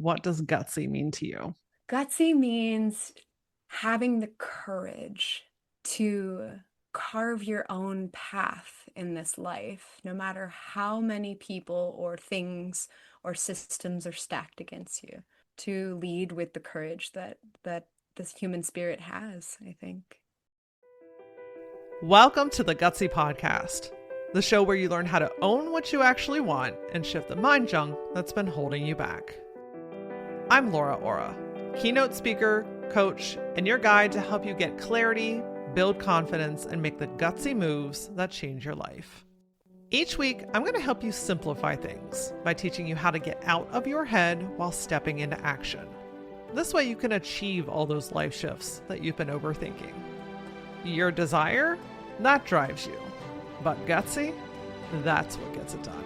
what does gutsy mean to you? Gutsy means having the courage to carve your own path in this life, no matter how many people or things or systems are stacked against you, to lead with the courage that this human spirit has, I think. Welcome to the Gutsy Podcast, the show where you learn how to own what you actually want and shift the mind junk that's been holding you back. I'm Laura Ora, keynote speaker, coach, and your guide to help you get clarity, build confidence, and make the gutsy moves that change your life. Each week, I'm going to help you simplify things by teaching you how to get out of your head while stepping into action. This way you can achieve all those life shifts that you've been overthinking. Your desire, that drives you. But gutsy, that's what gets it done.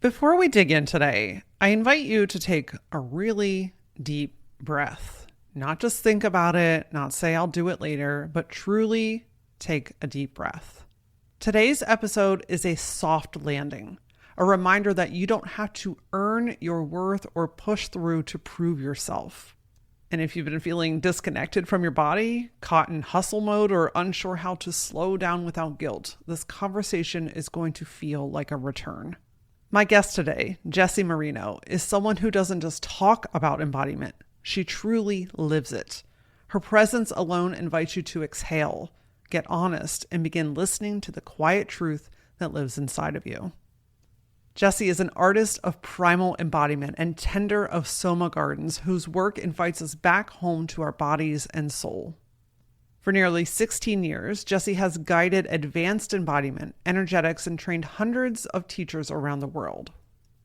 Before we dig in today, I invite you to take a really deep breath. Not just think about it, not say I'll do it later, but truly take a deep breath. Today's episode is a soft landing, a reminder that you don't have to earn your worth or push through to prove yourself. And if you've been feeling disconnected from your body, caught in hustle mode, or unsure how to slow down without guilt, this conversation is going to feel like a return. My guest today, Jessi Marino, is someone who doesn't just talk about embodiment. She truly lives it. Her presence alone invites you to exhale, get honest, and begin listening to the quiet truth that lives inside of you. Jessi is an artist of primal embodiment and tender of Soma gardens whose work invites us back home to our bodies and soul. For nearly 16 years, Jessi has guided advanced embodiment, energetics, and trained hundreds of teachers around the world.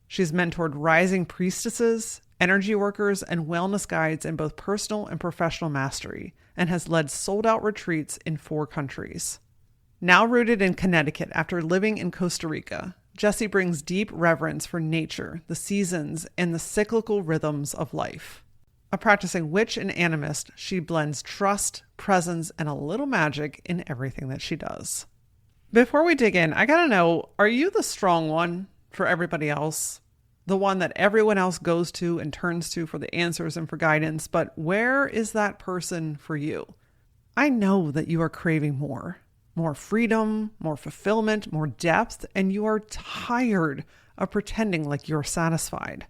She's mentored rising priestesses, energy workers, and wellness guides in both personal and professional mastery, and has led sold-out retreats in 4 countries. Now rooted in Connecticut after living in Costa Rica, Jessi brings deep reverence for nature, the seasons, and the cyclical rhythms of life. A practicing witch and animist, she blends trust, presence, and a little magic in everything that she does. Before we dig in, I gotta know, are you the strong one for everybody else? The one that everyone else goes to and turns to for the answers and for guidance, but where is that person for you? I know that you are craving more freedom, more fulfillment, more depth, and you are tired of pretending like you're satisfied.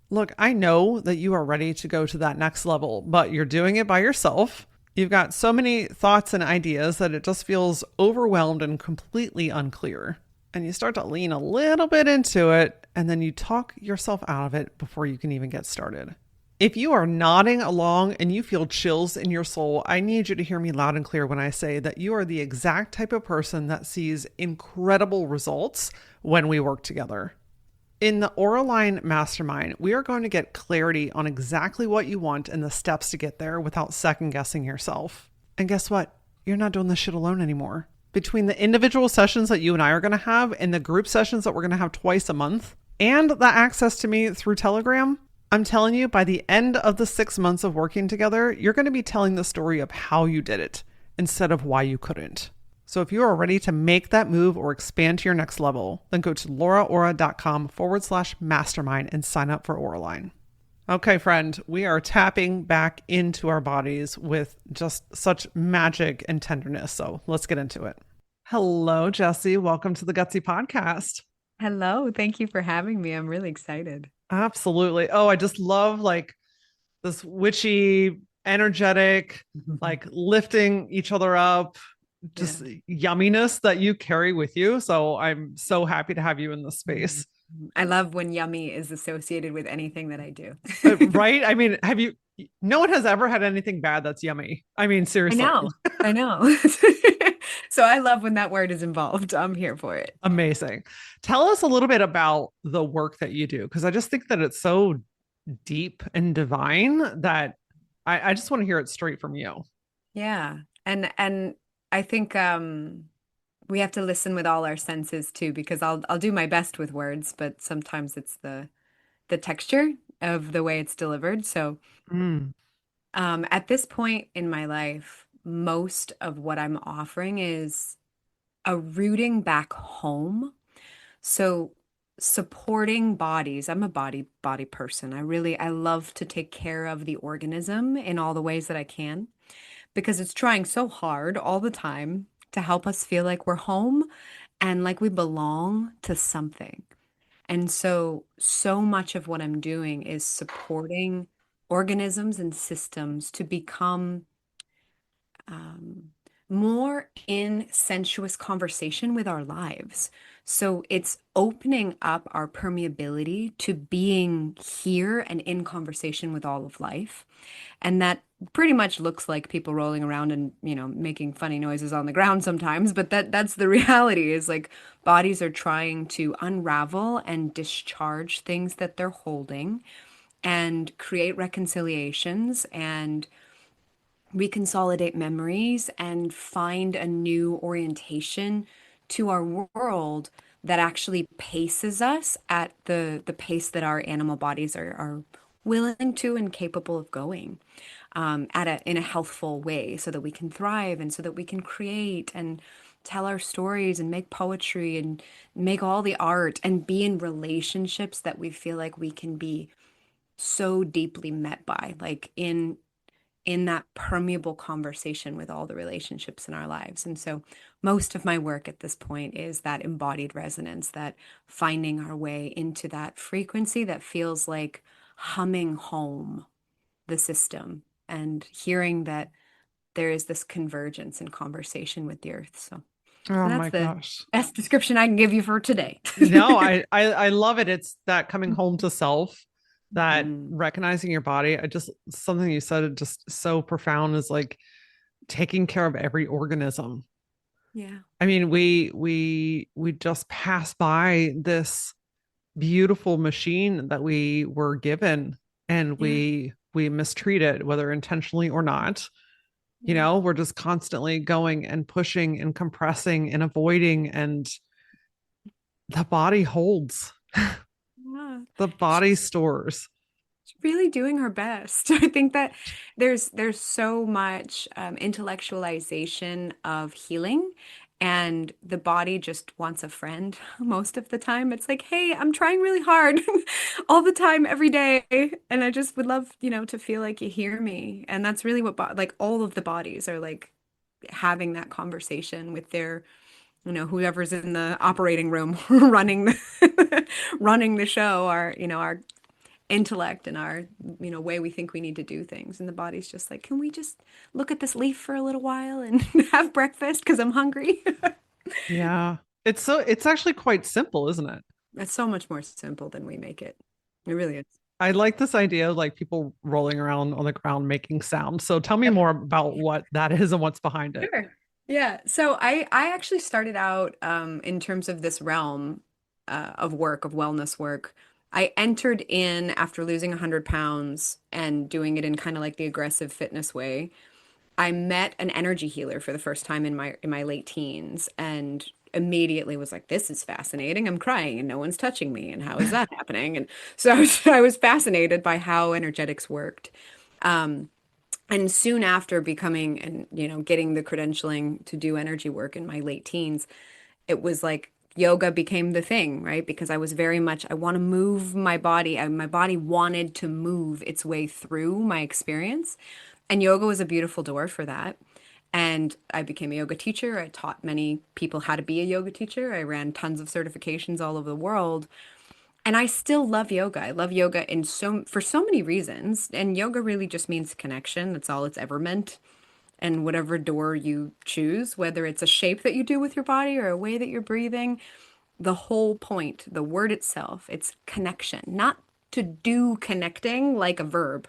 Look, I know that you are ready to go to that next level, but you're doing it by yourself. You've got so many thoughts and ideas that it just feels overwhelmed and completely unclear. And you start to lean a little bit into it, and then you talk yourself out of it before you can even get started. If you are nodding along and you feel chills in your soul, I need you to hear me loud and clear when I say that you are the exact type of person that sees incredible results when we work together. In the Auraline Mastermind, we are going to get clarity on exactly what you want and the steps to get there without second guessing yourself. And guess what? You're not doing this shit alone anymore. Between the individual sessions that you and I are going to have and the group sessions that we're going to have twice a month and the access to me through Telegram, I'm telling you, by the end of the 6 months of working together, you're going to be telling the story of how you did it instead of why you couldn't. So if you are ready to make that move or expand to your next level, then go to lauraora.com/mastermind and sign up for Auraline. Okay, friend, we are tapping back into our bodies with just such magic and tenderness. So let's get into it. Hello, Jessi. Welcome to the Gutsy Podcast. Hello, thank you for having me. I'm really excited. Absolutely. Oh, I just love like this witchy, energetic, like lifting each other up, just yumminess that you carry with you. So I'm so happy to have you in this space. I love when yummy is associated with anything that I do. Right? I mean, no one has ever had anything bad that's yummy. I mean, seriously. I know. So I love when that word is involved. I'm here for it. Amazing. Tell us a little bit about the work that you do, because I just think that it's so deep and divine that I just want to hear it straight from you. Yeah. And I think we have to listen with all our senses too, because I'll do my best with words, but sometimes it's the texture of the way it's delivered. So at this point in my life, most of what I'm offering is a rooting back home. So supporting bodies. I'm a body person. I love to take care of the organism in all the ways that I can because it's trying so hard all the time to help us feel like we're home and like we belong to something. And so much of what I'm doing is supporting organisms and systems to become um, more in sensuous conversation with our lives. So it's opening up our permeability to being here and in conversation with all of life. And that pretty much looks like people rolling around and, making funny noises on the ground sometimes, but that's the reality is like bodies are trying to unravel and discharge things that they're holding and create reconciliations and reconsolidate memories and find a new orientation to our world that actually paces us at the pace that our animal bodies are willing to and capable of going in a healthful way so that we can thrive and so that we can create and tell our stories and make poetry and make all the art and be in relationships that we feel like we can be so deeply met by, like in that permeable conversation with all the relationships in our lives. And so most of my work at this point is that embodied resonance, that finding our way into that frequency that feels like humming home the system and hearing that there is this convergence and conversation with the earth. So Oh that's my the gosh. best description I can give you for today. No, I love it. It's that coming home to self, that Mm, recognizing your body. I just something you said just so profound is like taking care of every organism. yeah. I mean, we just pass by this beautiful machine that we were given and Yeah. we mistreat it, whether intentionally or not. Yeah. We're just constantly going and pushing and compressing and avoiding, and the body holds, Yeah. the body stores. Really doing her best. I think that there's so much intellectualization of healing, and the body just wants a friend most of the time. It's like, hey, I'm trying really hard all the time, every day, and I just would love, to feel like you hear me. And that's really what bo like all of the bodies are like having that conversation with their, whoever's in the operating room running running the show, our intellect and our, way we think we need to do things. And the body's just like, can we just look at this leaf for a little while and have breakfast because I'm hungry? Yeah. It's actually quite simple, isn't it? It's so much more simple than we make it. It really is. I like this idea of like people rolling around on the ground making sound. So tell me Yep. more about what that is and what's behind it. Sure. Yeah. So I actually started out in terms of this realm of work, of wellness work. I entered in after losing 100 pounds and doing it in kind of like the aggressive fitness way. I met an energy healer for the first time in my late teens and immediately was like, this is fascinating. I'm crying and no one's touching me. And how is that happening? And so I was fascinated by how energetics worked. Um, and soon after becoming and, getting the credentialing to do energy work in my late teens, it was like yoga became the thing, right? Because I was very much, I want to move my body. My body wanted to move its way through my experience. And yoga was a beautiful door for that. And I became a yoga teacher. I taught many people how to be a yoga teacher. I ran tons of certifications all over the world. And I still love yoga. I love yoga for so many reasons. And yoga really just means connection. That's all it's ever meant. And whatever door you choose, whether it's a shape that you do with your body or a way that you're breathing, the whole point, the word itself, it's connection, not to do connecting like a verb,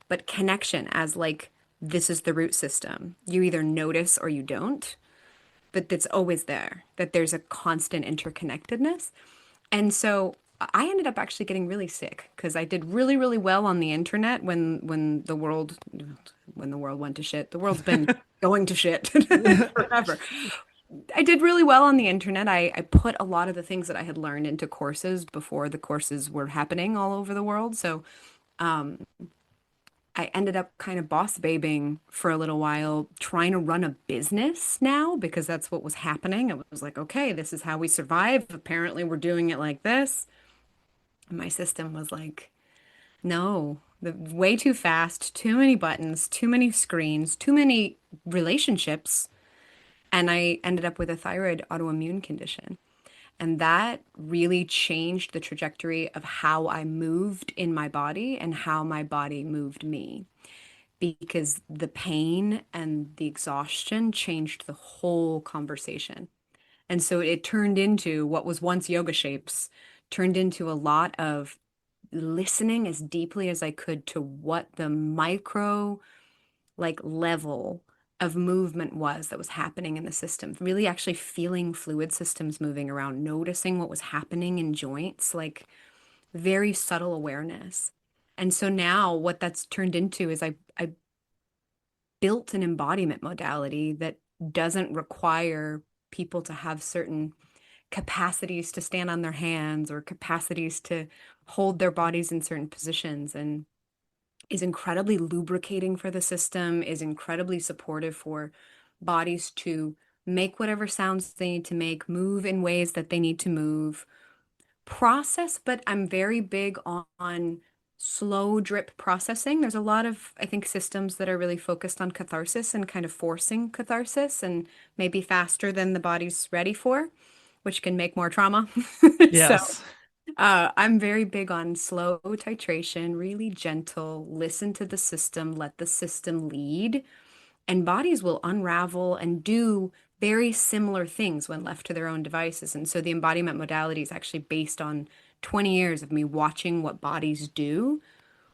but connection as like this is the root system. You either notice or you don't, but it's always there, that there's a constant interconnectedness. And so I ended up actually getting really sick because I did really, really well on the internet when the world went to shit. The world's been going to shit forever. I did really well on the internet. I put a lot of the things that I had learned into courses before the courses were happening all over the world. So I ended up kind of boss babing for a little while, trying to run a business now because that's what was happening. It was like, okay, this is how we survive. Apparently, we're doing it like this. And my system was like, no, way too fast, too many buttons, too many screens, too many relationships. And I ended up with a thyroid autoimmune condition. And that really changed the trajectory of how I moved in my body and how my body moved me. Because the pain and the exhaustion changed the whole conversation. And so it turned into what was once yoga shapes, turned into a lot of listening as deeply as I could to what the micro level of movement was that was happening in the system. Really actually feeling fluid systems moving around, noticing what was happening in joints, like very subtle awareness. And so now what that's turned into is I built an embodiment modality that doesn't require people to have certain capacities to stand on their hands or capacities to hold their bodies in certain positions, and is incredibly lubricating for the system, is incredibly supportive for bodies to make whatever sounds they need to make, move in ways that they need to move, process, but I'm very big on slow drip processing. There's a lot of, I think, systems that are really focused on catharsis and kind of forcing catharsis and maybe faster than the body's ready for, which can make more trauma. So, Yes. I'm very big on slow titration, really gentle, listen to the system, let the system lead, and bodies will unravel and do very similar things when left to their own devices. And so the embodiment modality is actually based on 20 years of me watching what bodies do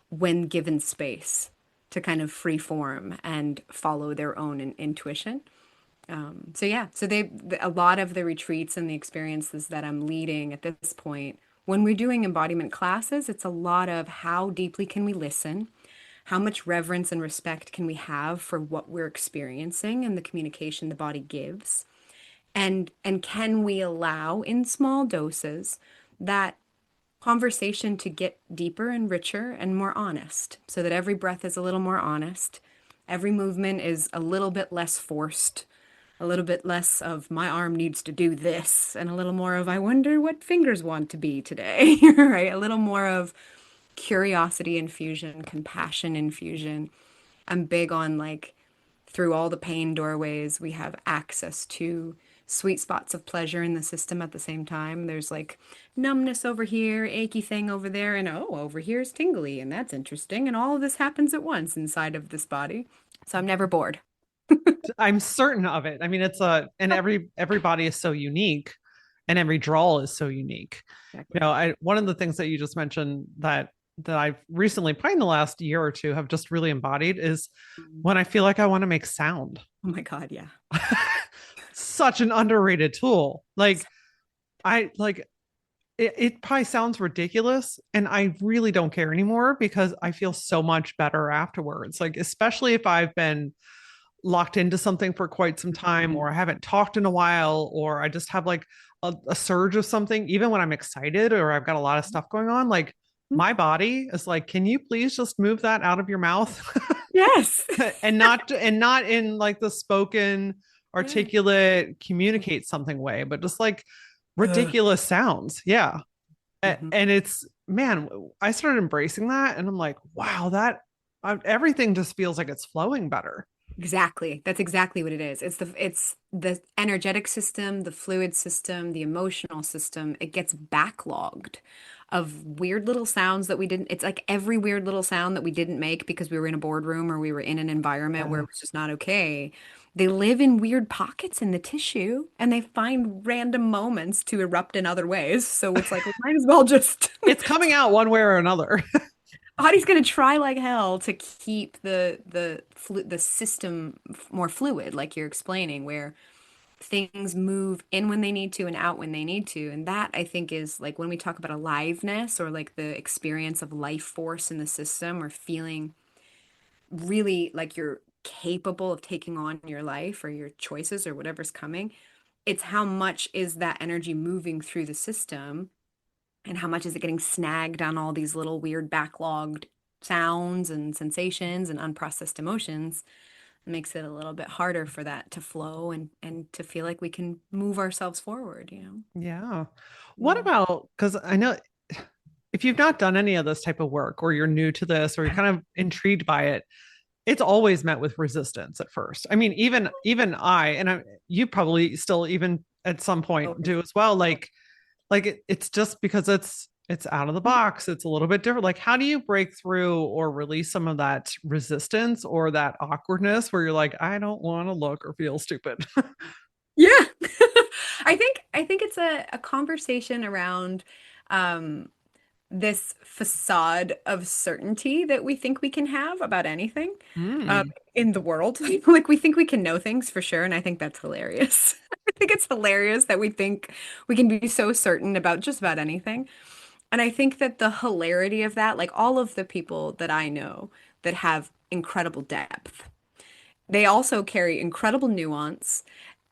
when given space to kind of free form and follow their own intuition. So yeah, so a lot of the retreats and the experiences that I'm leading at this point, when we're doing embodiment classes, it's a lot of how deeply can we listen? How much reverence and respect can we have for what we're experiencing and the communication the body gives? And can we allow in small doses that conversation to get deeper and richer and more honest so that every breath is a little more honest, every movement is a little bit less forced, a little bit less of my arm needs to do this, and a little more of I wonder what fingers want to be today, right? A little more of curiosity infusion, compassion infusion. I'm big on through all the pain doorways, we have access to sweet spots of pleasure in the system at the same time. There's like numbness over here, achy thing over there, and oh, over here is tingly, and that's interesting. And all of this happens at once inside of this body. So I'm never bored. I'm certain of it. I mean, it's a, and everybody is so unique and every drawl is so unique. You Exactly. know, one of the things that you just mentioned that I've recently, probably in the last year or two, have just really embodied is Mm. when I feel like I want to make sound. Oh my God, yeah. Such an underrated tool. I like it probably sounds ridiculous and I really don't care anymore because I feel so much better afterwards. Like, especially if I've been locked into something for quite some time Mhm. or I haven't talked in a while or I just have like a surge of something, even when I'm excited or I've got a lot of stuff going on, like my body is like, can you please just move that out of your mouth? Yes. And not in like the spoken Yeah. articulate communicate something way, but just like Ugh. ridiculous sounds. Yeah. Mhm. And it's, man, I started embracing that and I'm like, wow, everything just feels like it's flowing better. Exactly. That's exactly what it is. It's the energetic system, the fluid system, the emotional system. It gets backlogged of weird little sounds that we didn't. It's like every weird little sound that we didn't make because we were in a boardroom or we were in an environment where it was just not okay. They live in weird pockets in the tissue and they find random moments to erupt in other ways. So it's like we might as well just It's coming out one way or another. body's gonna try like hell to keep the system more fluid, like you're explaining, where things move in when they need to and out when they need to. And that I think is like when we talk about aliveness or like the experience of life force in the system or feeling really like you're capable of taking on your life or your choices or whatever's coming. It's how much is that energy moving through the system and how much is it getting snagged on all these little weird backlogged sounds and sensations and unprocessed emotions, it makes it a little bit harder for that to flow and to feel like we can move ourselves forward, you know? Yeah. What Yeah. about, because I know if you've not done any of this type of work or you're new to this or you're kind of intrigued by it, it's always met with resistance at first. I mean, even you probably still even at some point Totally. do as well. It's just because it's out of the box. It's a little bit different. Like, how do you break through or release some of that resistance or that awkwardness where you're like, I don't want to look or feel stupid? Yeah. I think it's a conversation around um this facade of certainty that we think we can have about anything um, Mm. in the world. Like we think we can know things for sure, and I think that's hilarious. I think it's hilarious that we think we can be so certain about just about anything. And I think that the hilarity of that, like all of the people that I know that have incredible depth, they also carry incredible nuance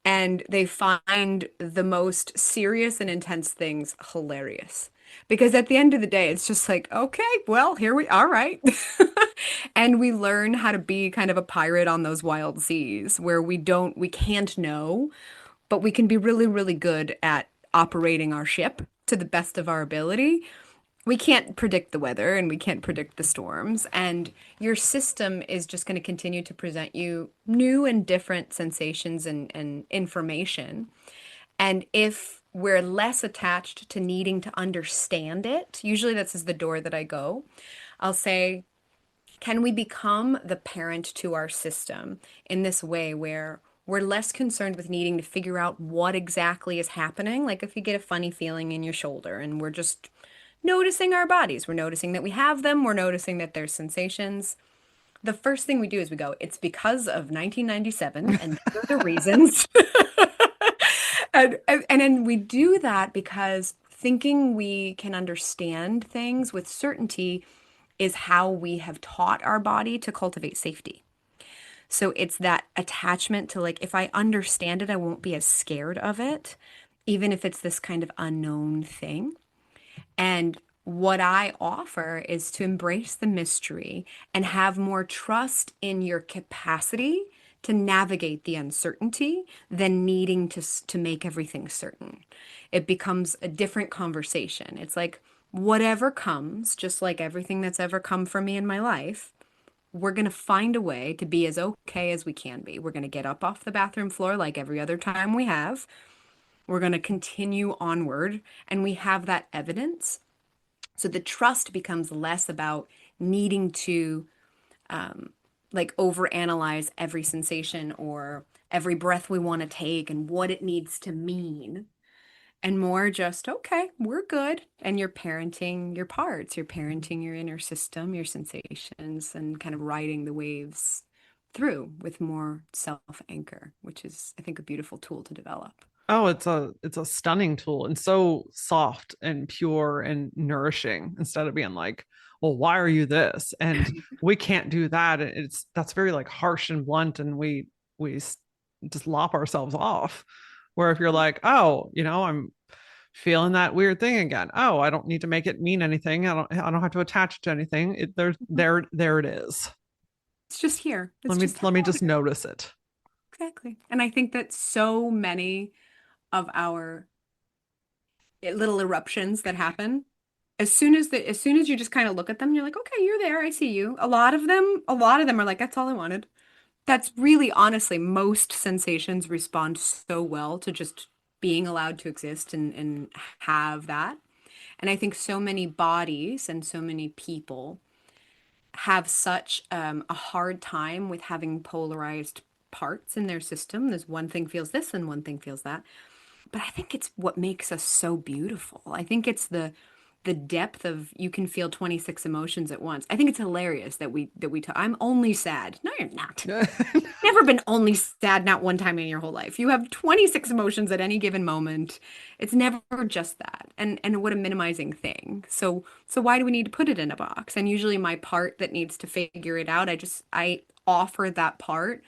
and they find the most serious and intense things hilarious. Because at the end of the day, it's just like, okay, well, here we, all right. And we learn how to be kind of a pirate on those wild seas where we can't know, but we can be really, really good at operating our ship to the best of our ability. We can't predict the weather and we can't predict the storms. And your system is just going to continue to present you new and different sensations and information. And if we're less attached to needing to understand it, usually this is the door that I go. I'll say, can we become the parent to our system in this way where we're less concerned with needing to figure out what exactly is happening? Like if you get a funny feeling in your shoulder and we're just noticing our bodies, we're noticing that we have them, we're noticing that there's sensations. The first thing we do is we go, it's because of 1997 and these are the reasons. And then we do that because thinking we can understand things with certainty is how we have taught our body to cultivate safety. So it's that attachment to like, if I understand it, I won't be as scared of it, even if it's this kind of unknown thing. And what I offer is to embrace the mystery and have more trust in your capacity to navigate the uncertainty than needing to make everything certain. It becomes a different conversation. It's like whatever comes, just like everything that's ever come for me in my life, we're going to find a way to be as okay as we can be. We're going to get up off the bathroom floor like every other time we have. We're going to continue onward, and we have that evidence. So the trust becomes less about needing to like overanalyze every sensation or every breath we want to take and what it needs to mean, and more just, okay, we're good. And you're parenting your parts, you're parenting your inner system, your sensations, and kind of riding the waves through with more self anchor, which is, I think, a beautiful tool to develop. Oh, it's a stunning tool and so soft and pure and nourishing instead of being like, well, why are you this? And we can't do that. It's that's very like harsh and blunt, and we just lop ourselves off. Where if you're like, oh, I'm feeling that weird thing again. Oh, I don't need to make it mean anything. I don't have to attach it to anything. There it is. It's just here. Let It's me just let me how just it is. notice it. Exactly. And I think that so many of our little eruptions that happen, as soon as you just kind of look at them, you're like, okay, you're there, I see you. A lot of them are like, that's all I wanted. That's really honestly, most sensations respond so well to just being allowed to exist and have that. And I think so many bodies and so many people have such a hard time with having polarized parts in their system. There's one thing feels this and one thing feels that. But I think it's what makes us so beautiful. I think it's the depth of you can feel 26 emotions at once. I think it's hilarious I'm only sad. No, you're not. Never been only sad not one time in your whole life. You have 26 emotions at any given moment. It's never just that. And what a minimizing thing. So why do we need to put it in a box? And usually my part that needs to figure it out, I offer that part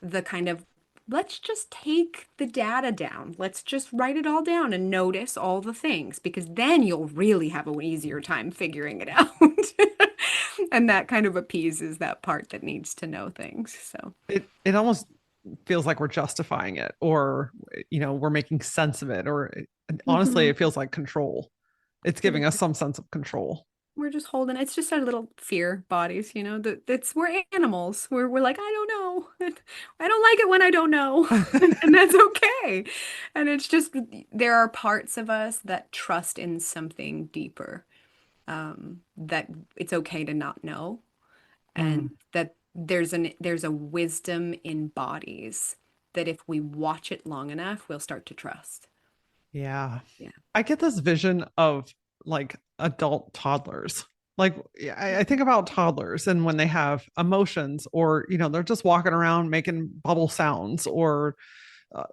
the kind of let's just take the data down. Let's just write it all down and notice all the things because then you'll really have an easier time figuring it out. And that kind of appeases that part that needs to know things. So, It almost feels like we're justifying it, or we're making sense of it, or honestly, mhm. it feels like control. It's It giving us is. some sense of control. We're just holding it's just our little fear bodies, that it's we're animals. We're like, I don't know. I don't like it when I don't know. And that's okay. And it's just there are parts of us that trust in something deeper. That it's okay to not know, and Mm, that there's a wisdom in bodies that if we watch it long enough, we'll start to trust. yeah. Yeah. I get this vision of like adult toddlers. Like I think about toddlers and when they have emotions, or they're just walking around making bubble sounds, or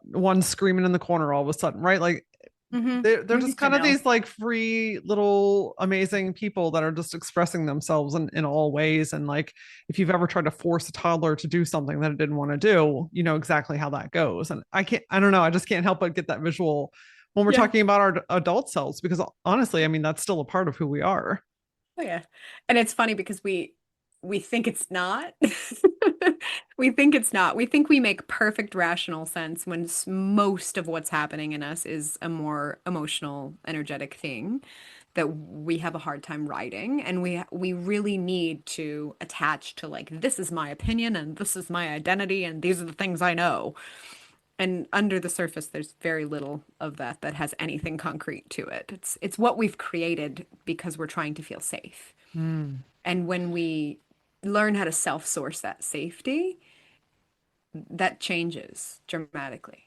one screaming in the corner all of a sudden, right? Like they're just Mr. kind of these Mouth. like free little amazing people that are just expressing themselves in all ways. And like if you've ever tried to force a toddler to do something that it didn't want to do, you know exactly how that goes. And I don't know, I just can't help but get that visual when we're Yeah. talking about our adult selves, because honestly, I mean, that's still a part of who we are. Oh yeah. And it's funny because we think it's not. We think it's not. We think we make perfect rational sense when most of what's happening in us is a more emotional, energetic thing that we have a hard time writing, and we really need to attach to like this is my opinion and this is my identity and these are the things I know. And under the surface, there's very little of that that has anything concrete to it. It's what we've created because we're trying to feel safe. Mm. And when we learn how to self-source that safety, that changes dramatically.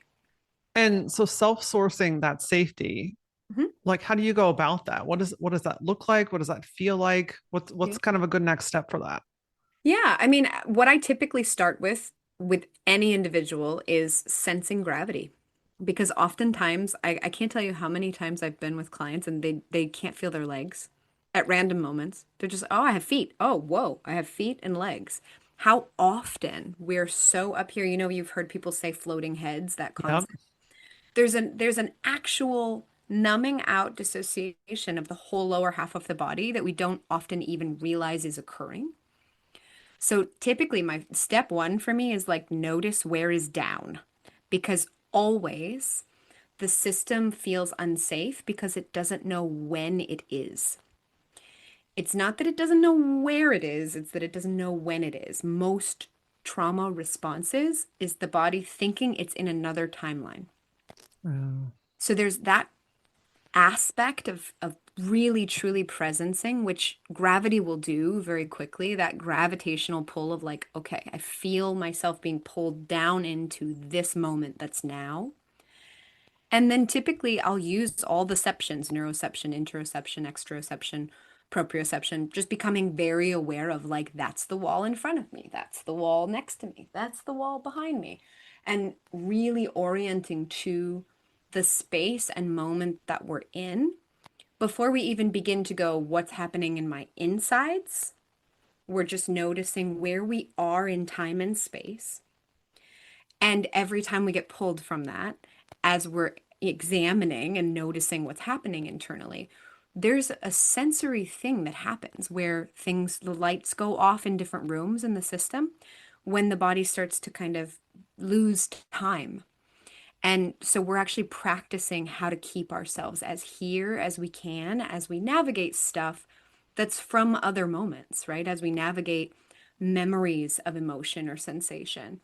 And so self-sourcing that safety, Mhm. like how do you go about that? What does that look like? What does that feel like? What's Yeah. kind of a good next step for that? Yeah, I mean, what I typically start with any individual is sensing gravity. Because oftentimes, I can't tell you how many times I've been with clients and they can't feel their legs at random moments. They're just, oh, I have feet. Oh, whoa, I have feet and legs. How often we're so up here, you've heard people say floating heads, that Yep. concept. There's an actual numbing out dissociation of the whole lower half of the body that we don't often even realize is occurring. So typically my step one for me is like notice where is down, because always the system feels unsafe because it doesn't know when it is. It's not that it doesn't know where it is, it's that it doesn't know when it is. Most trauma responses is the body thinking it's in another timeline. Oh. So there's that aspect of really truly presencing, which gravity will do very quickly. That gravitational pull of like, okay, I feel myself being pulled down into this moment that's now. And then typically I'll use all the ceptions, neuroception, interoception, exteroception, proprioception, just becoming very aware of like, that's the wall in front of me, that's the wall next to me, that's the wall behind me. And really orienting to the space and moment that we're in before we even begin to go, what's happening in my insides? We're just noticing where we are in time and space. And every time we get pulled from that, as we're examining and noticing what's happening internally, there's a sensory thing that happens where the lights go off in different rooms in the system when the body starts to kind of lose time. And so we're actually practicing how to keep ourselves as here as we can as we navigate stuff that's from other moments, right? As we navigate memories of emotion or sensation.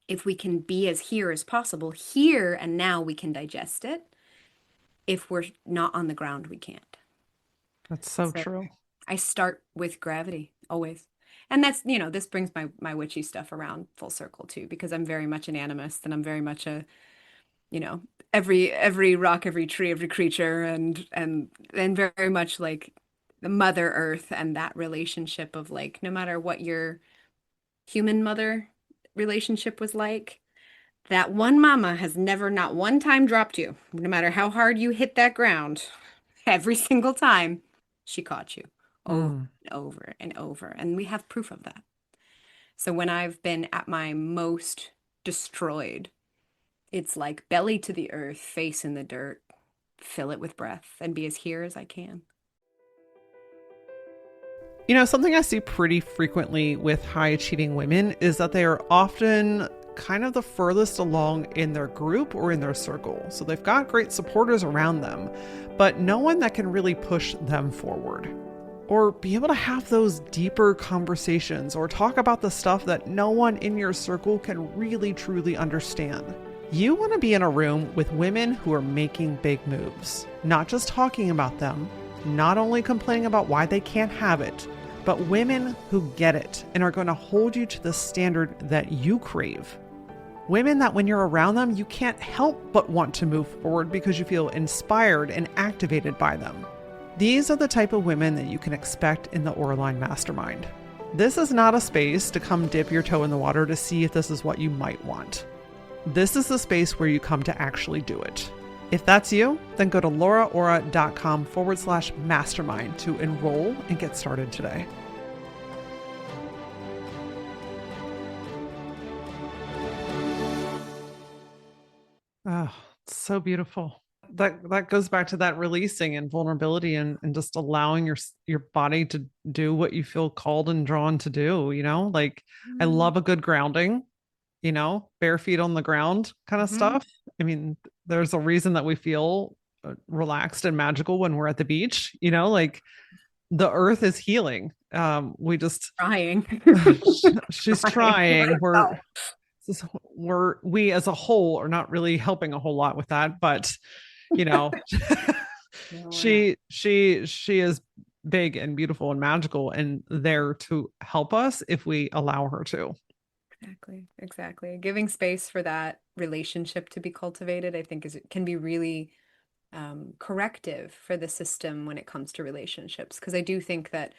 If we can be as here as possible, here and now we can digest it. If we're not on the ground, we can't. That's so So true. I start with gravity always. And that's, this brings my witchy stuff around full circle too, because I'm very much an animist and I'm very much a you know, every rock, every tree, every creature, and very much like the Mother Earth and that relationship of like no matter what your human mother relationship was like, that one mama has never not one time dropped you. No matter how hard you hit that ground, every single time she caught you over Mm. and over and over. And we have proof of that. So when I've been at my most destroyed, it's like belly to the earth, face in the dirt, fill it with breath, and be as here as I can. Something I see pretty frequently with high achieving women is that they are often kind of the furthest along in their group or in their circle. So they've got great supporters around them, but no one that can really push them forward or be able to have those deeper conversations or talk about the stuff that no one in your circle can really truly understand. You want to be in a room with women who are making big moves, not just talking about them, not only complaining about why they can't have it, but women who get it and are going to hold you to the standard that you crave. Women that when you're around them, you can't help but want to move forward because you feel inspired and activated by them. These are the type of women that you can expect in the Oraline Mastermind. This is not a space to come dip your toe in the water to see if this is what you might want. This is the space where you come to actually do it. If that's you, then go to lauraora.com/mastermind to enroll and get started today. Oh, so beautiful. That goes back to that releasing and vulnerability and just allowing your body to do what you feel called and drawn to do, like I love a good grounding, bare feet on the ground kind of stuff. I mean, there's a reason that we feel relaxed and magical when we're at the beach, like the earth is healing. We just Trying. she's trying. We as a whole are not really helping a whole lot with that, but No, she is big and beautiful and magical and there to help us if we allow her to. Exactly. Giving space for that relationship to be cultivated, I think can be really corrective for the system when it comes to relationships. Because I do think that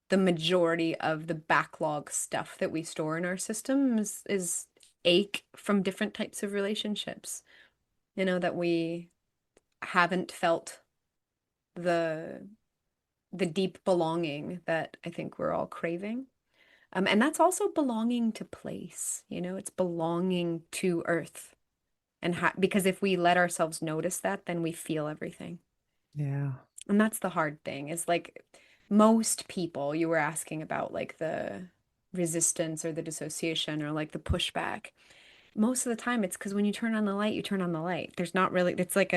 the majority of the backlog stuff that we store in our system is ache from different types of relationships, that we haven't felt the deep belonging that I think we're all craving. And that's also belonging to place, it's belonging to earth. And because if we let ourselves notice that, then we feel everything. Yeah. And that's the hard thing is like most people, you were asking about like the resistance or the dissociation or like the pushback. Most of the time it's because when you turn on the light, you turn on the light. There's not really, it's like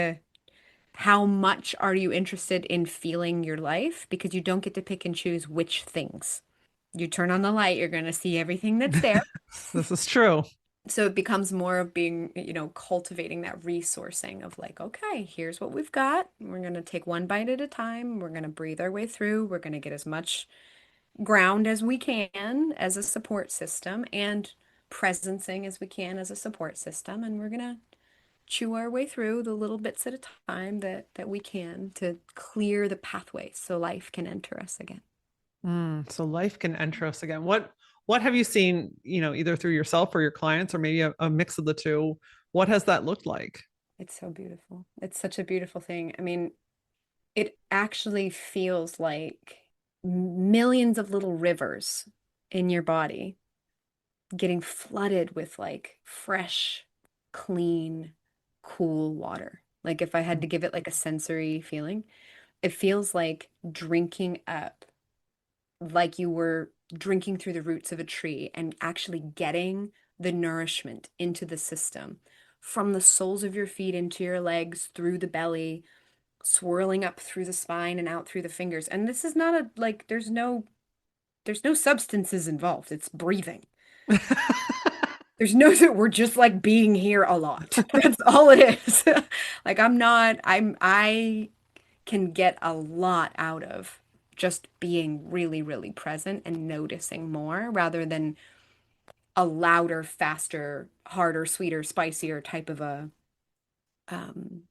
how much are you interested in feeling your life? Because you don't get to pick and choose which things. You turn on the light, you're going to see everything that's there. This is true. So it becomes more of being, cultivating that resourcing of like, okay, here's what we've got. We're going to take one bite at a time. We're going to breathe our way through. We're going to get as much ground as we can as a support system and presencing as we can as a support system. And we're going to chew our way through the little bits at a time that we can to clear the pathways so life can enter us again. So life can enter us again. What have you seen, either through yourself or your clients or maybe a mix of the two? What has that looked like? It's so beautiful. It's such a beautiful thing. I mean, it actually feels like millions of little rivers in your body getting flooded with like fresh, clean, cool water. Like if I had to give it like a sensory feeling, it feels like drinking up, like you were drinking through the roots of a tree and actually getting the nourishment into the system from the soles of your feet into your legs, through the belly, swirling up through the spine and out through the fingers. And this is not like there's no substances involved. It's breathing. There's no we're just like being here a lot. That's all it is. Like I can get a lot out of just being really, really present and noticing more rather than a louder, faster, harder, sweeter, spicier type of a um,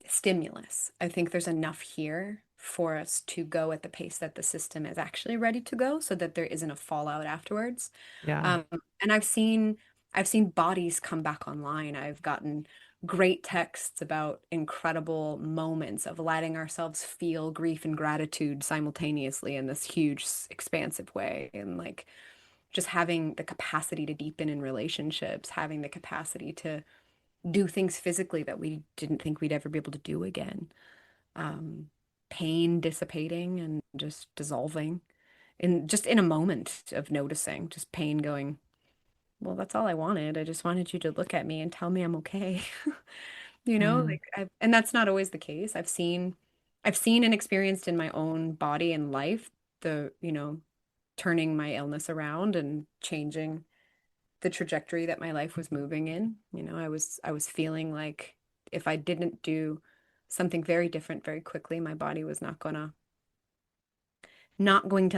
stimulus. I think there's enough here for us to go at the pace that the system is actually ready to go so that there isn't a fallout afterwards. Yeah. And I've seen bodies come back online. I've gotten great texts about incredible moments of letting ourselves feel grief and gratitude simultaneously in this huge, expansive way. And like just having the capacity to deepen in relationships, having the capacity to do things physically that we didn't think we'd ever be able to do again. Um, pain dissipating and just dissolving in a moment of noticing, just pain going, well, that's all I wanted. I just wanted you to look at me and tell me I'm okay. Mm. Like and that's not always the case. I've seen and experienced in my own body and life turning my illness around and changing the trajectory that my life was moving in. I was feeling like if I didn't do something very different very quickly, my body was not going to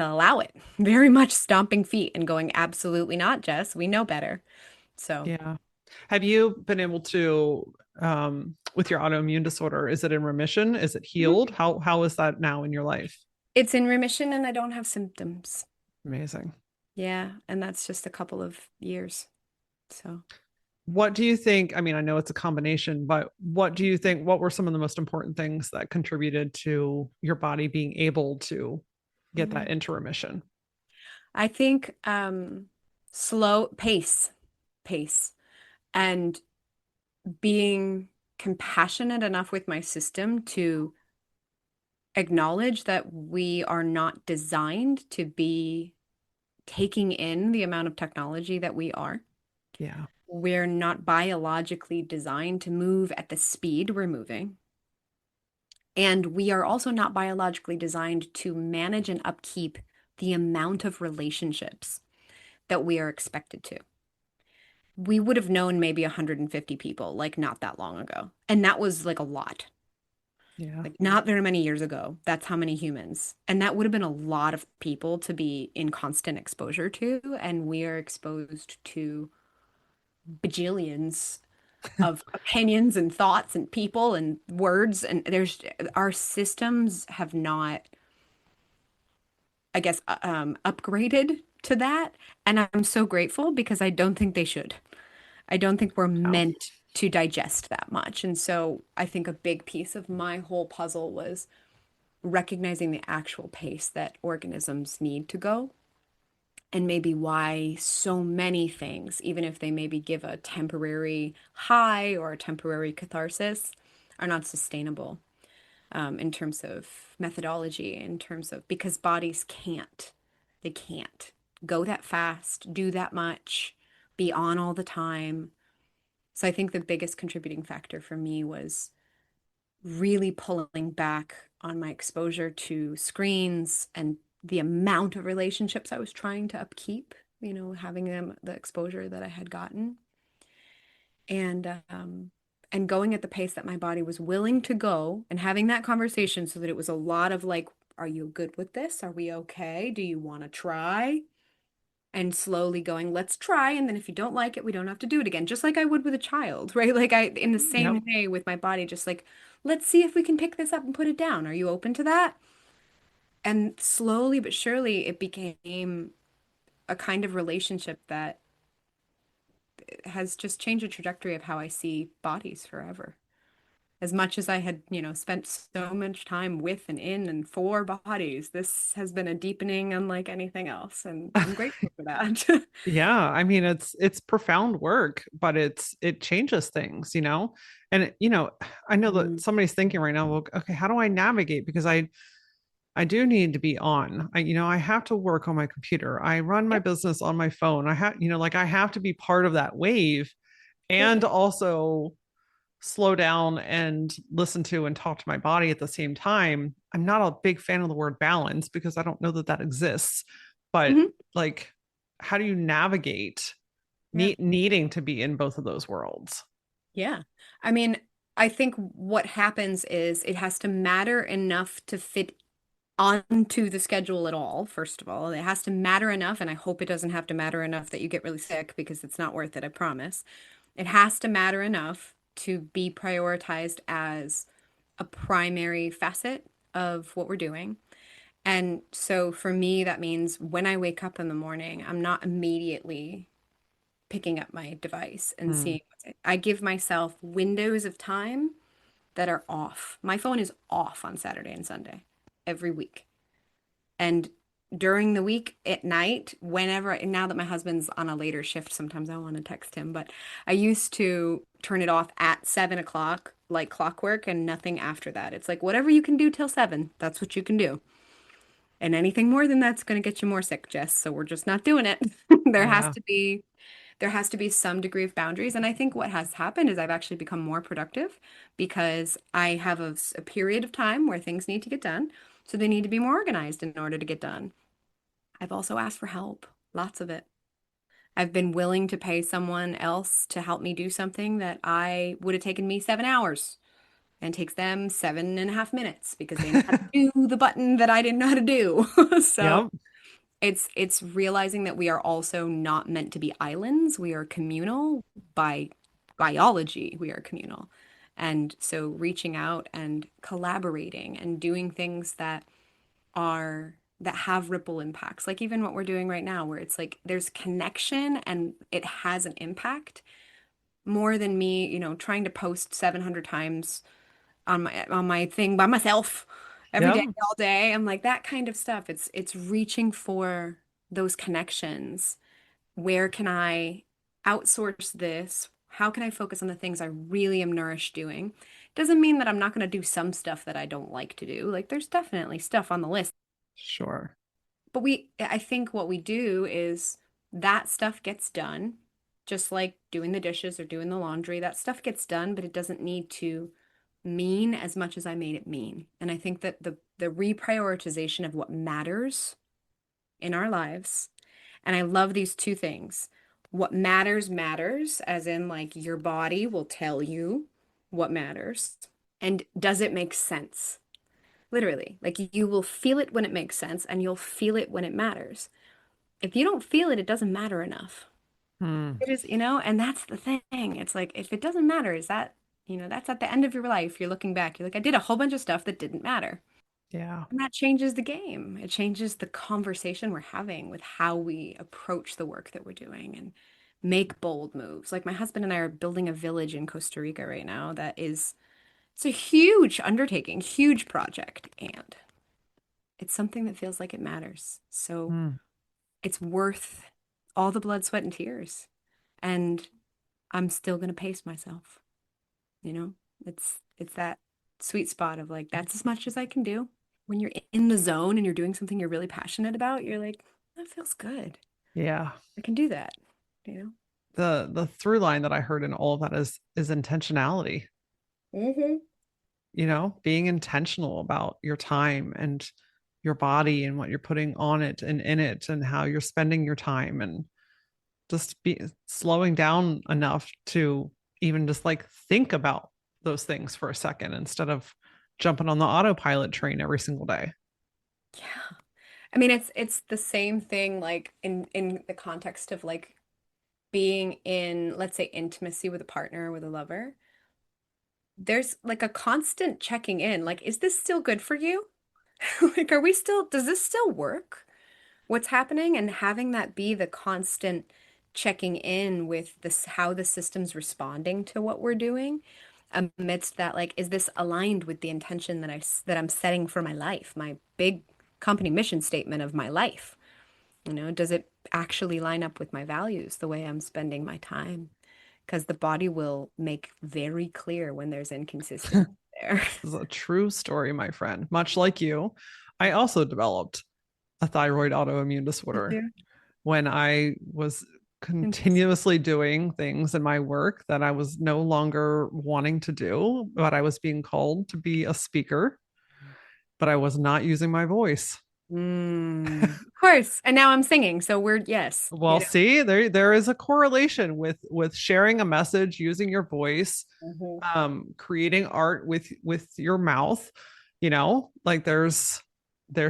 allow it. Very much stomping feet and going, absolutely not, Jess. We know better. So Yeah. Have you been able to, with your autoimmune disorder, is it in remission? Is it Mhm. healed? How is that now in your life? It's in remission and I don't have symptoms. Amazing. Yeah, and that's just a couple of years. So, What do you think? I mean, I know it's a combination, but what do you think? What were some of the most important things that contributed to your body being able to get mhm. that into remission? I think slow pace, and being compassionate enough with my system to acknowledge that we are not designed to be taking in the amount of technology that we are. Yeah. We're not biologically designed to move at the speed we're moving. And we are also not biologically designed to manage and upkeep the amount of relationships that we are expected to. We would have known maybe 150 people like not that long ago. And that was like a lot. Yeah. Like not very many years ago. That's how many humans. And that would have been a lot of people to be in constant exposure to. And we are exposed to bajillions of opinions and thoughts and people and words. And our systems have not, I guess, upgraded to that. And I'm so grateful because I don't think they should. I don't think we're Yeah. meant to digest that much. And so I think a big piece of my whole puzzle was recognizing the actual pace that organisms need to go, and maybe why so many things, even if they maybe give a temporary high or a temporary catharsis, are not sustainable in terms of methodology, in terms of because bodies they can't go that fast, do that much, be on all the time. So I think the biggest contributing factor for me was really pulling back on my exposure to screens and the amount of relationships I was trying to upkeep, having them the exposure that I had gotten and going at the pace that my body was willing to go and having that conversation so that it was a lot of like, are you good with this? Are we okay? Do you want to try? And slowly going, let's try. And then if you don't like it, we don't have to do it again. Just like I would with a child, right? Like in the Yep. same way with my body, just like, let's see if we can pick this up and put it down. Are you open to that? And slowly but surely, it became a kind of relationship that has just changed the trajectory of how I see bodies forever. As much as I had, spent so much time with and in and for bodies, this has been a deepening unlike anything else. And I'm grateful for that. Yeah, I mean it's profound work, but it changes things, you know. And I know that Mm. somebody's thinking right now, well, okay, how do I navigate? Because I do need to be on. I have to work on my computer. I run my Yep, business on my phone. I have, like I have to be part of that wave and absolutely. also slow down and listen to and talk to my body at the same time. I'm not a big fan of the word balance because I don't know that that exists, but Hmm. like, how do you navigate Yeah. needing to be in both of those worlds? Yeah. I mean, I think what happens is it has to matter enough to fit onto the schedule at all, first of all. It has to matter enough, and I hope it doesn't have to matter enough that you get really sick because it's not worth it, I promise. It has to matter enough to be prioritized as a primary facet of what we're doing. And so for me, that means when I wake up in the morning, I'm not immediately picking up my device and Hmm. seeing I give myself windows of time that are off. My phone is off on Saturday and Sunday every week. And during the week at night, whenever, now that my husband's on a later shift, sometimes I want to text him, but I used to turn it off at 7 o'clock like clockwork and nothing after that. It's like whatever you can do till 7, that's what you can do. And anything more than that's going to get you more sick, Jess. So we're just not doing it. There has Yeah. to be there has to be some degree of boundaries. And I think what has happened is I've actually become more productive because I have a period of time where things need to get done. So they need to be more organized in order to get done. I've also asked for help, lots of it. I've been willing to pay someone else to help me do something that I would have taken me 7 hours and takes them 7.5 minutes because they know how to do the button that I didn't know how to do. So Yep. it's realizing that we are also not meant to be islands. We are communal by biology. We are communal. And so reaching out and collaborating and doing things that have ripple impacts, like even what we're doing right now, where it's like there's connection and it has an impact more than me, trying to post 700 times on my thing by myself every day, Yep. all day. I'm like that kind of stuff. It's reaching for those connections. Where can I outsource this? How can I focus on the things I really am nourished doing? Doesn't mean that I'm not going to do some stuff that I don't like to do. Like there's definitely stuff on the list. Sure. But I think what we do is that stuff gets done, just like doing the dishes or doing the laundry. That stuff gets done, but it doesn't need to mean as much as I made it mean. And I think that the reprioritization of what matters in our lives, and I love these two things. What matters matters, as in like your body will tell you what matters. And does it make sense? Literally, like you will feel it when it makes sense and you'll feel it when it matters. If you don't feel it, it doesn't matter enough. Hmm. It is, and that's the thing. It's like if it doesn't matter, is that, that's at the end of your life. You're looking back, you're like, I did a whole bunch of stuff that didn't matter. Yeah. And that changes the game. It changes the conversation we're having with how we approach the work that we're doing and make bold moves. Like my husband and I are building a village in Costa Rica right now it's a huge undertaking, huge project, and it's something that feels like it matters. So Hmm. it's worth all the blood, sweat, and tears. And I'm still gonna pace myself, you know? It's that sweet spot of like, that's as much as I can do. When you're in the zone and you're doing something you're really passionate about, you're like, that feels good. Yeah. I can do that, you know? The through line that I heard in all of that is intentionality. Mm-hmm. Being intentional about your time and your body and what you're putting on it and in it and how you're spending your time and just be slowing down enough to even just like think about those things for a second instead of jumping on the autopilot train every single day. Yeah. I mean, it's the same thing like in the context of like being in, let's say, intimacy with a partner, with a lover. There's like a constant checking in. Like, is this still good for you? Like, does this still work? What's happening? And having that be the constant checking in with this, how the system's responding to what we're doing amidst that, like, is this aligned with the intention that I'm setting for my life, my big company mission statement of my life? Does it actually line up with my values, the way I'm spending my time? Because the body will make very clear when there's inconsistency there. This is a true story, my friend. Much like you, I also developed a thyroid autoimmune disorder Yeah. when I was Interesting. continuously doing things in my work that I was no longer wanting to do, but I was being called to be a speaker, but I was not using my voice. Of course. And now I'm singing, so we're yes, Well, see, there is a correlation with sharing a message, using your voice, Mhm. creating art with your mouth. Like there's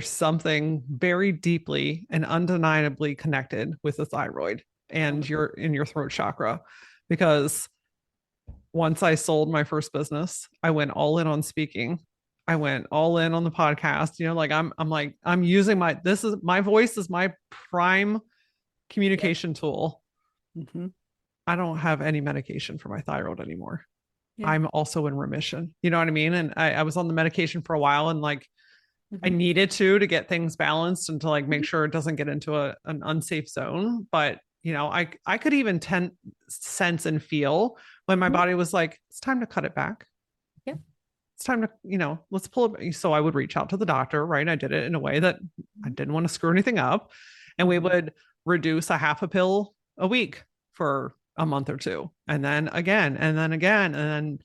something very deeply and undeniably connected with the thyroid and your throat chakra, because once I sold my first business, I went all in on speaking. I went all in on the podcast. Like I'm using my voice is my prime Yep. communication tool. Hmm. I don't have any medication for my thyroid anymore. Yeah. I'm also in remission. You know what I mean? And I was on the medication for a while and like I Hmm. needed to get things balanced and to like make Hmm. sure it doesn't get into an unsafe zone. But I could even sense and feel when my body was like, it's time to cut it back. it's time to, let's pull it. So I would reach out to the doctor, right? I did it in a way that I didn't want to screw anything up. And we Mhm. would reduce a half a pill a week for a month or two. And then again, and then again. And then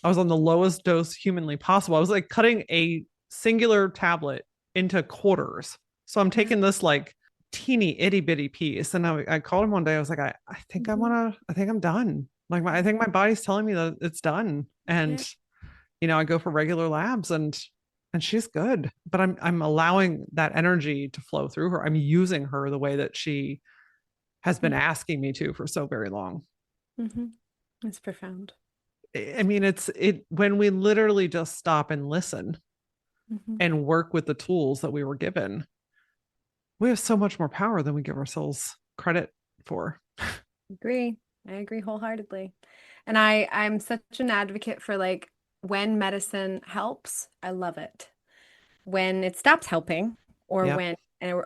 I was on the lowest dose humanly possible. I was like cutting a singular tablet into quarters. So I'm taking this like teeny itty bitty piece. And I called him one day. I was like, I think Mhm. I think I'm done. Like, I think my body's telling me that it's done. Yeah. And, I go for regular labs and she's good, but I'm allowing that energy to flow through her. I'm using her the way that she has been asking me to for so very long. Mm-hmm. It's profound. I mean, it when we literally just stop and listen Mm-hmm. and work with the tools that we were given, we have so much more power than we give ourselves credit for. Agree. I agree wholeheartedly. And I'm such an advocate for like when medicine helps, I love it. When it stops helping, or Yep. when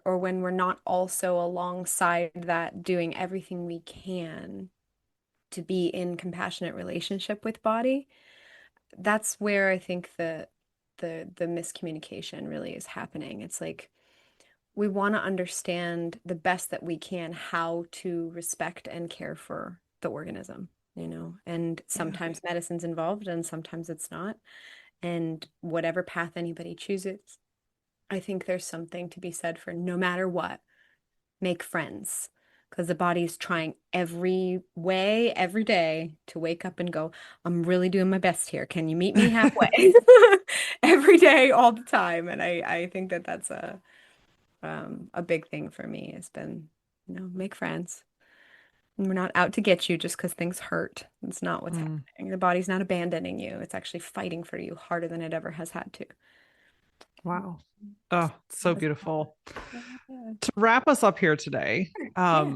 or when we're not also alongside that doing everything we can to be in compassionate relationship with body, that's where I think the miscommunication really is happening. It's like we want to understand the best that we can how to respect and care for the organism, and Yeah. sometimes medicine's involved and sometimes it's not. And whatever path anybody chooses, I think there's something to be said for no matter what, make friends. Because the body's trying every way, every day to wake up and go, I'm really doing my best here. Can you meet me halfway? Every day, all the time. And I think that that's a big thing for me has been, make friends. And we're not out to get you just because things hurt. It's not what's Mm, happening. The body's not abandoning you. It's actually fighting for you harder than it ever has had to. wow. Oh, so That's beautiful. yeah. To wrap us up here today, Yeah.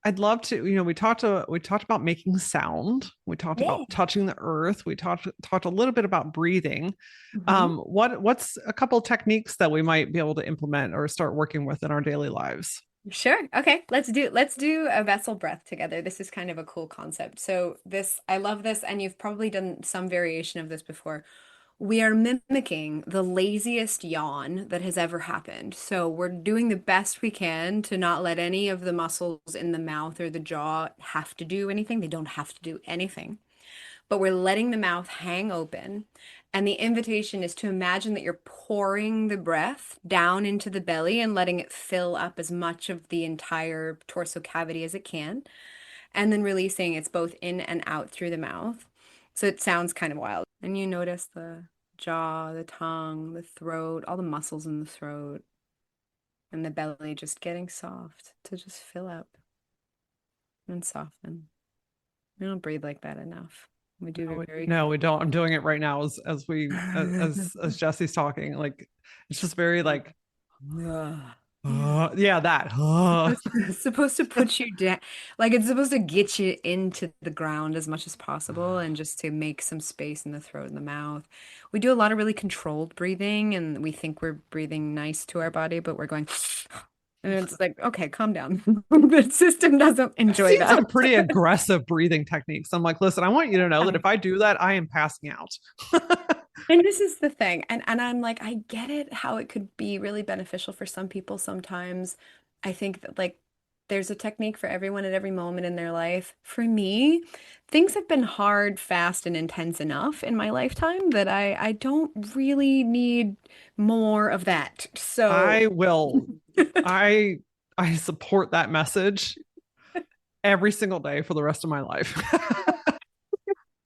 I'd love to, we talked about making sound. We talked Yeah. about touching the earth. We talked a little bit about breathing. Mhm. What's a couple techniques that we might be able to implement or start working with in our daily lives? Sure. Okay. Let's do a vessel breath together. This is kind of a cool concept. So this I love this, and you've probably done some variation of this before. We are mimicking the laziest yawn that has ever happened. So we're doing the best we can to not let any of the muscles in the mouth or the jaw have to do anything. They don't have to do anything, but we're letting the mouth hang open. And the invitation is to imagine that you're pouring the breath down into the belly and letting it fill up as much of the entire torso cavity as it can. And then releasing it's both in and out through the mouth. So it sounds kind of wild. And you notice the jaw, the tongue, the throat, all the muscles in the throat, and the belly just getting soft to just fill up and soften. We don't breathe like that enough. We do very No, we don't. I'm doing it right now as Jesse's talking. Like it's just very like, Yeah. yeah, that. It's supposed to put you down, like it's supposed to get you into the ground as much as possible and just to make some space in the throat and the mouth. We do a lot of really controlled breathing and we think we're breathing nice to our body, but we're going, and it's like, okay, calm down. The system doesn't I've enjoy seen that. some pretty aggressive breathing techniques. I'm like, listen, I want you to know that if I do that, I am passing out. And this is the thing. And I'm like, I get it how it could be really beneficial for some people sometimes. I think that like there's a technique for everyone at every moment in their life. For me, things have been hard, fast, and intense enough in my lifetime that I don't really need more of that. So I will. I I support that message every single day for the rest of my life.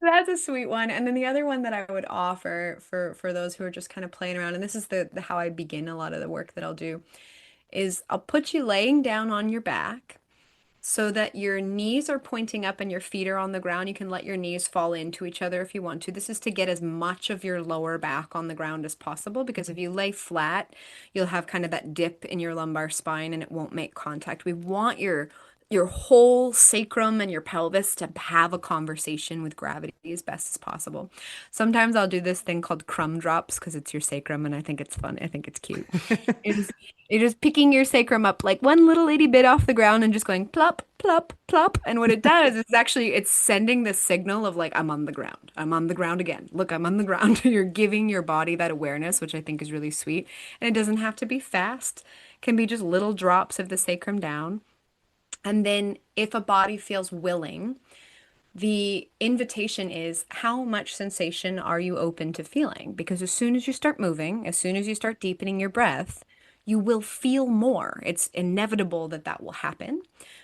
that's a sweet one. And then the other one that I would offer for those who are just kind of playing around, and this is the how I begin a lot of the work that I'll do, is I'll put you laying down on your back so that your knees are pointing up and your feet are on the ground. You can let your knees fall into each other if you want to. This is to get as much of your lower back on the ground as possible because if you lay flat, you'll have kind of that dip in your lumbar spine and it won't make contact. We want your your whole sacrum and your pelvis to have a conversation with gravity as best as possible. Sometimes I'll do this thing called crumb drops because it's your sacrum and I think it's fun. I think it's cute. You're just you're just picking your sacrum up like one little itty bit off the ground and just going plop, plop, plop. And what it does is actually it's sending this signal of like I'm on the ground. I'm on the ground again. Look, I'm on the ground. You're giving your body that awareness, which I think is really sweet. And it doesn't have to be fast. It can be just little drops of the sacrum down. And then if a body feels willing, the invitation is how much sensation are you open to feeling? Because as soon as you start moving, as soon as you start deepening your breath, you will feel more. It's inevitable that that will happen.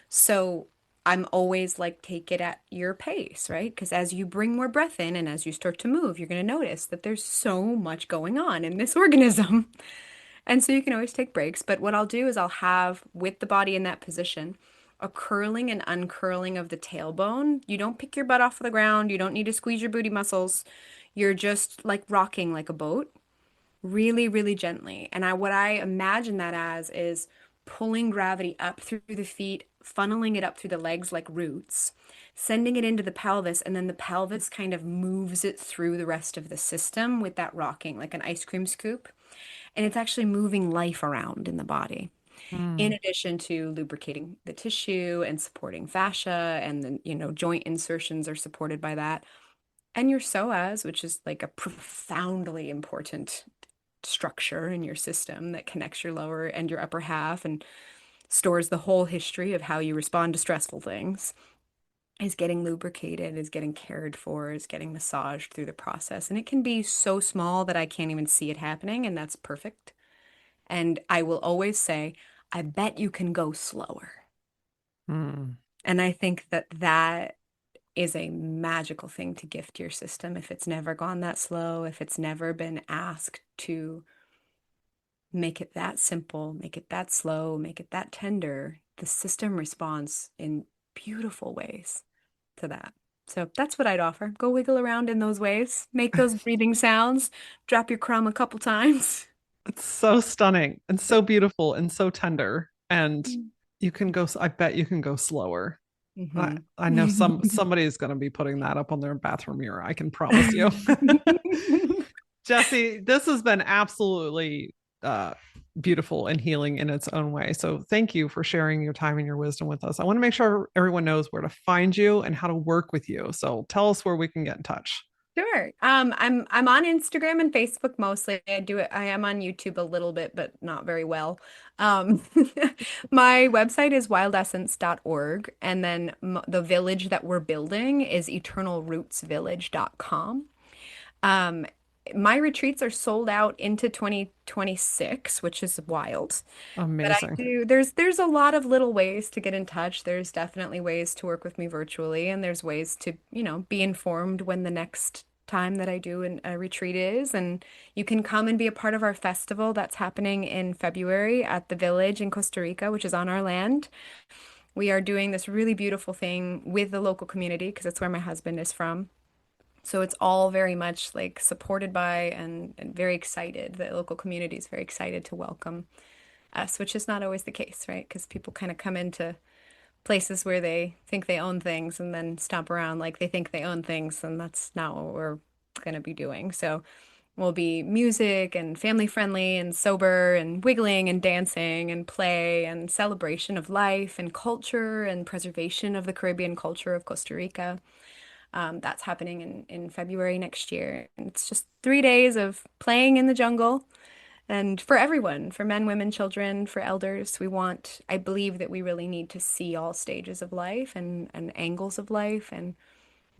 So I'm always like, take it at your pace, right? Because as you bring more breath in and as you start to move, you're going to notice that there's so much going on in this organism. And so you can always take breaks. But what I'll do is I'll have with the body in that position a curling and uncurling of the tailbone. You don't pick your butt off the ground. You don't need to squeeze your booty muscles. You're just like rocking like a boat, really, really gently. And what I imagine that as is pulling gravity up through the feet, funneling it up through the legs like roots, sending it into the pelvis, and then the pelvis kind of moves it through the rest of the system with that rocking, like an ice cream scoop. And it's actually moving life around in the body, in Mm. addition to lubricating the tissue and supporting fascia, and then, joint insertions are supported by that. And your psoas, which is like a profoundly important structure in your system that connects your lower and your upper half and stores the whole history of how you respond to stressful things, is getting lubricated, is getting cared for, is getting massaged through the process. And it can be so small that I can't even see it happening, and that's perfect. And I will always say, I bet you can go slower. Mm. And I think that that is a magical thing to gift your system if it's never gone that slow, if it's never been asked to make it that simple, make it that slow, make it that tender. The system responds in beautiful ways to that. So that's what I'd offer. Go wiggle around in those ways, make those breathing sounds, drop your crumb a couple times. It's so stunning and so beautiful and so tender. And you can go, I bet you can go slower. I, Mhm. I know somebody is going to be putting that up on their bathroom mirror. I can promise you. Jessi, this has been absolutely uh, beautiful and healing in its own way. So thank you for sharing your time and your wisdom with us. I want to make sure everyone knows where to find you and how to work with you. So tell us where we can get in touch. Sure. I'm on Instagram and Facebook mostly. I am on YouTube a little bit, but not very well. Um, my website is wildessence.org, and then the village that we're building is eternalrootsvillage.com. Um, my retreats are sold out into 2026, which is wild. But I Amazing. do, there's a lot of little ways to get in touch. There's definitely ways to work with me virtually, and there's ways to, be informed when the next time that I do a retreat is. And you can come and be a part of our festival that's happening in February at the village in Costa Rica, which is on our land. We are doing this really beautiful thing with the local community because that's where my husband is from. So it's all very much like supported by and very excited. The local community is very excited to welcome us, which is not always the case, right? Because people kind of come into places where they think they own things and then stomp around like they think they own things, and that's not what we're going to be doing. So we'll be music and family friendly and sober and wiggling and dancing and play and celebration of life and culture and preservation of the Caribbean culture of Costa Rica. That's happening in February next year. And it's just 3 days of playing in the jungle. And for everyone, for men, women, children, for elders, I believe that we really need to see all stages of life and angles of life and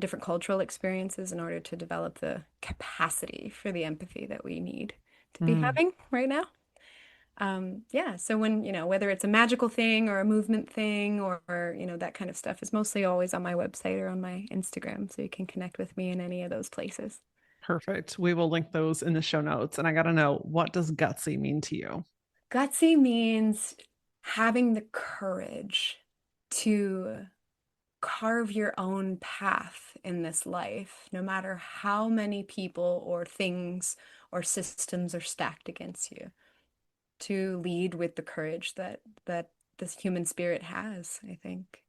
different cultural experiences in order to develop the capacity for the empathy that we need to be Mm. having right now. Yeah, so when, whether it's a magical thing or a movement thing or that kind of stuff is mostly always on my website or on my Instagram, so you can connect with me in any of those places. Perfect. We will link those in the show notes. And I got to know, what does gutsy mean to you? Gutsy means having the courage to carve your own path in this life, no matter how many people or things or systems are stacked against you. To lead with the courage that this human spirit has, I think.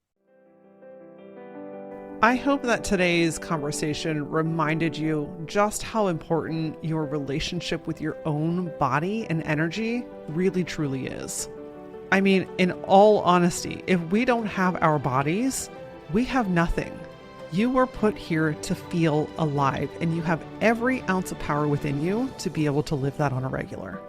I hope that today's conversation reminded you just how important your relationship with your own body and energy really truly is. I mean, in all honesty, if we don't have our bodies, we have nothing. You were put here to feel alive, and you have every ounce of power within you to be able to live that on a regular.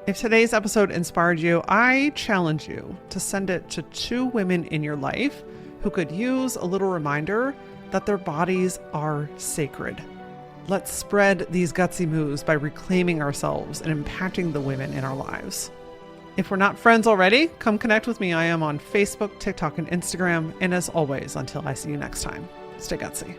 If today's episode inspired you, I challenge you to send it to 2 women in your life who could use a little reminder that their bodies are sacred. Let's spread these gutsy moves by reclaiming ourselves and impacting the women in our lives. If we're not friends already, come connect with me. I am on Facebook, TikTok, and Instagram. And as always, until I see you next time, stay gutsy.